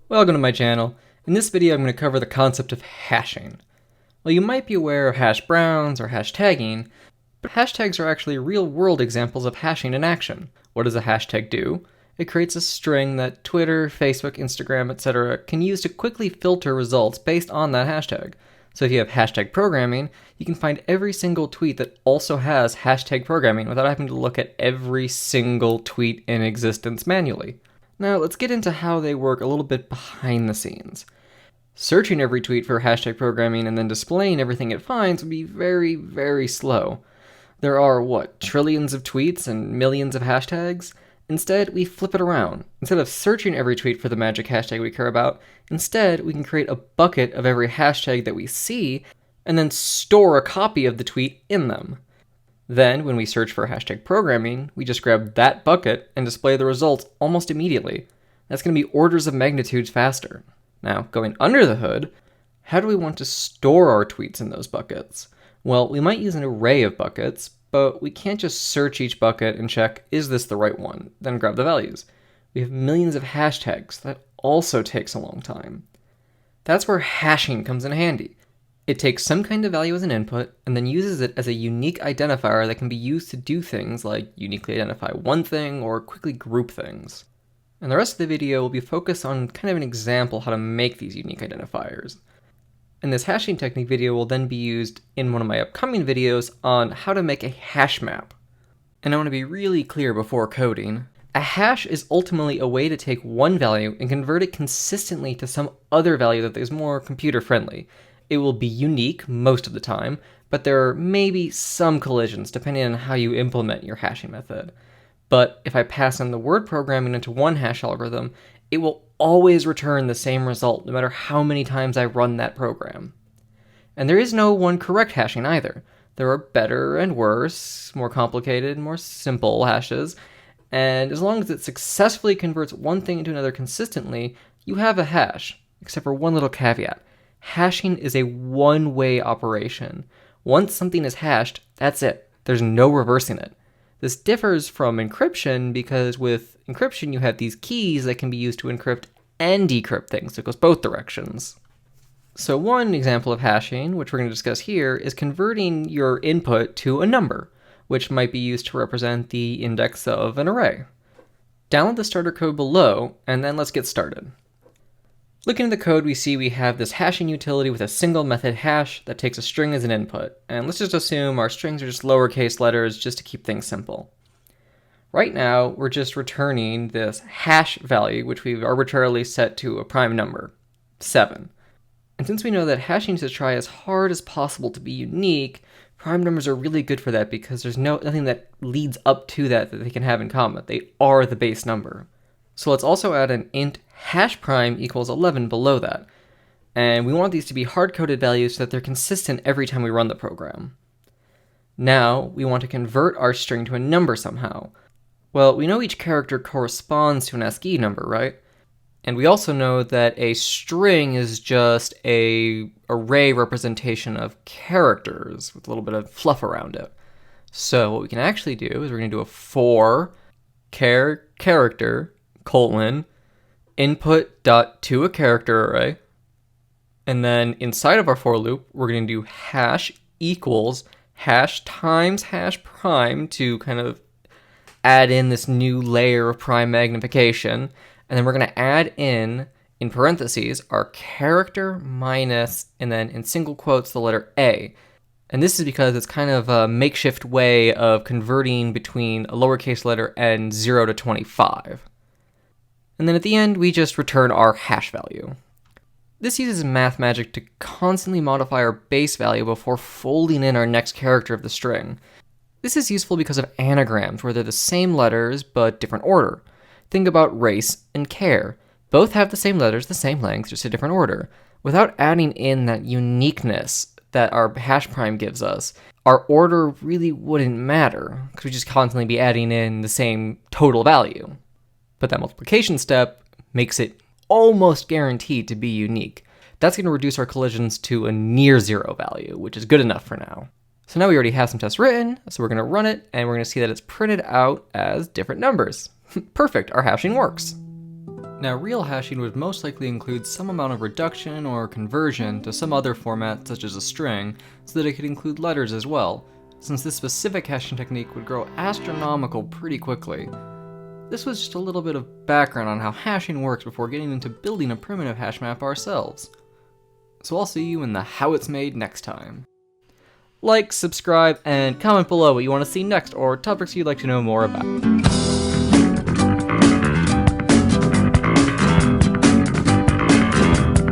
Welcome to my channel. In this video I'm going to cover the concept of hashing. Well, you might be aware of hash browns or hash tagging, but hashtags are actually real-world examples of hashing in action. What does a hashtag do? It creates a string that Twitter, Facebook, Instagram, etc. can use to quickly filter results based on that hashtag. So if you have hashtag programming, you can find every single tweet that also has hashtag programming without having to look at every single tweet in existence manually. Now let's get into how they work a little bit behind the scenes. Searching every tweet for hashtag programming and then displaying everything it finds would be very, very slow. There are, trillions of tweets and millions of hashtags? Instead, we flip it around. Instead of searching every tweet for the magic hashtag we care about, instead we can create a bucket of every hashtag that we see and then store a copy of the tweet in them. Then, when we search for hashtag programming, we just grab that bucket and display the results almost immediately. That's going to be orders of magnitudes faster. Now, going under the hood, how do we want to store our tweets in those buckets? Well, we might use an array of buckets, but we can't just search each bucket and check, is this the right one? Then grab the values. We have millions of hashtags. That also takes a long time. That's where hashing comes in handy. It takes some kind of value as an input and then uses it as a unique identifier that can be used to do things like uniquely identify one thing or quickly group things. And the rest of the video will be focused on kind of an example how to make these unique identifiers. And this hashing technique video will then be used in one of my upcoming videos on how to make a hash map. And I want to be really clear before coding. A hash is ultimately a way to take one value and convert it consistently to some other value that is more computer friendly. It will be unique most of the time, but there are maybe some collisions depending on how you implement your hashing method. But if I pass in the word programming into one hash algorithm, it will always return the same result no matter how many times I run that program. And there is no one correct hashing either. There are better and worse, more complicated, more simple hashes, and as long as it successfully converts one thing into another consistently, you have a hash, except for one little caveat. Hashing is a one-way operation. Once something is hashed, that's it. There's no reversing it. This differs from encryption because with encryption you have these keys that can be used to encrypt and decrypt things, so it goes both directions. So one example of hashing, which we're going to discuss here, is converting your input to a number, which might be used to represent the index of an array. Download the starter code below, and then let's get started. Looking at the code, we see we have this hashing utility with a single method hash that takes a string as an input. And let's just assume our strings are just lowercase letters just to keep things simple. Right now, we're just returning this hash value, which we've arbitrarily set to a prime number, 7. And since we know that hashing is to try as hard as possible to be unique, prime numbers are really good for that because there's nothing that leads up to that they can have in common. They are the base number. So let's also add an int hash prime equals 11 below that. And we want these to be hard-coded values so that they're consistent every time we run the program. Now, we want to convert our string to a number somehow. Well, we know each character corresponds to an ASCII number, right? And we also know that a string is just an array representation of characters with a little bit of fluff around it. So what we can actually do is we're going to do a for character input dot to a character array, and then inside of our for loop we're going to do hash equals hash times hash prime to kind of add in this new layer of prime magnification, and then we're going to add in parentheses our character minus, and then in single quotes the letter A. And this is because it's kind of a makeshift way of converting between a lowercase letter and 0 to 25. And then at the end, we just return our hash value. This uses math magic to constantly modify our base value before folding in our next character of the string. This is useful because of anagrams, where they're the same letters but different order. Think about race and care. Both have the same letters, the same length, just a different order. Without adding in that uniqueness that our hash prime gives us, our order really wouldn't matter, because we'd just constantly be adding in the same total value. But that multiplication step makes it almost guaranteed to be unique. That's going to reduce our collisions to a near zero value, which is good enough for now. So now we already have some tests written, so we're going to run it, and we're going to see that it's printed out as different numbers. Perfect, our hashing works. Now, real hashing would most likely include some amount of reduction or conversion to some other format such as a string, so that it could include letters as well, since this specific hashing technique would grow astronomical pretty quickly. This was just a little bit of background on how hashing works before getting into building a primitive hash map ourselves. So I'll see you in the How It's Made next time. Like, subscribe, and comment below what you want to see next or topics you'd like to know more about.